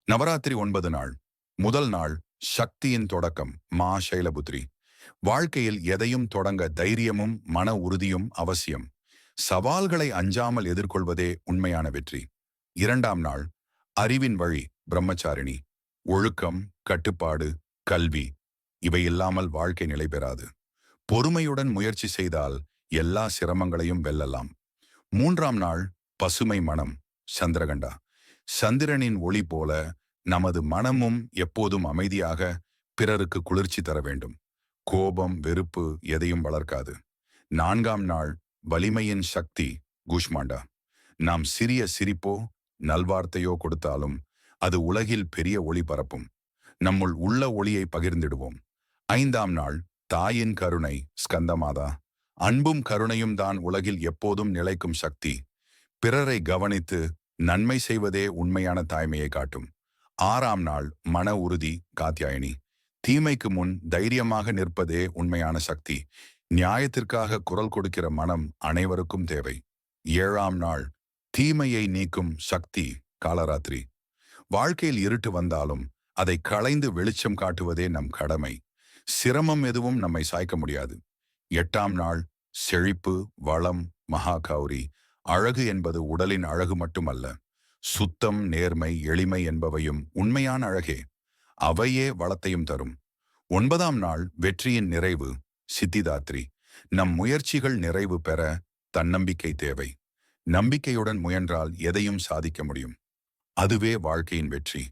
நவராத்திரி 9 நாள். முதல் நாள் சக்தியின் தொடக்கம். மா சைலபுத்ரி. வாழ்க்கையில் எதையும் தொடங்க தைரியமும் மன உறுதியும் அவசியம். சவால்களை அஞ்சாமல் எதிர்கொள்வதே உண்மையான வெற்றி. இரண்டாம் நாள் அறிவின் வழி. பிரம்மச்சாரிணி. ஒழுக்கம், கட்டுப்பாடு, கல்வி இவை இல்லாமல் வாழ்க்கை நிலை பெறாது. பொறுமையுடன் முயற்சி செய்தால் எல்லா சிரமங்களையும் வெல்லலாம். மூன்றாம் நாள் பசுமை மனம். சந்திரகண்டா. சந்திரனின் ஒளி போல நமது மனமும் எப்போதும் அமைதியாக பிறருக்கு குளிர்ச்சி தர வேண்டும். கோபம், வெறுப்பு எதையும் வளர்க்காது. நான்காம் நாள் வலிமையின் சக்தி. கூஷ்மாண்டா. நாம் சிறிய சிரிப்போ நல்வார்த்தையோ கொடுத்தாலும் அது உலகில் பெரிய ஒளி பரப்பும். நம்முள் உள்ள ஒளியை பகிர்ந்திடுவோம். ஐந்தாம் நாள் தாயின் கருணை. ஸ்கந்தமாதா. அன்பும் கருணையும் தான் உலகில் எப்போதும் நிலைக்கும் சக்தி. பிறரை கவனித்து நன்மை செய்வதே உண்மையான தாய்மையை காட்டும். ஆறாம் நாள் மன உறுதி. காத்யாயனி. தீமைக்கு முன் தைரியமாக நிற்பதே உண்மையான சக்தி. நியாயத்திற்காக குரல் கொடுக்கிற மனம் அனைவருக்கும் தேவை. ஏழாம் நாள் தீமையை நீக்கும் சக்தி. காலராத்திரி. வாழ்க்கையில் இருட்டு வந்தாலும் அதை களைந்து வெளிச்சம் காட்டுவதே நம் கடமை. சிரமம் எதுவும் நம்மை சாய்க்க முடியாது. எட்டாம் நாள் செழிப்பு, வளம். மகாகௌரி. அழகு என்பது உடலின் அழகு மட்டுமல்ல, சுத்தம், நேர்மை, எளிமை என்பவையும் உண்மையான அழகே. அவையே வளத்தையும் தரும். ஒன்பதாம் நாள் வெற்றியின் நிறைவு. சித்திதாத்ரி. நம் முயற்சிகள் நிறைவு பெற தன்னம்பிக்கை தேவை. நம்பிக்கையுடன் முயன்றால் எதையும் சாதிக்க முடியும். அதுவே வாழ்க்கையின் வெற்றி.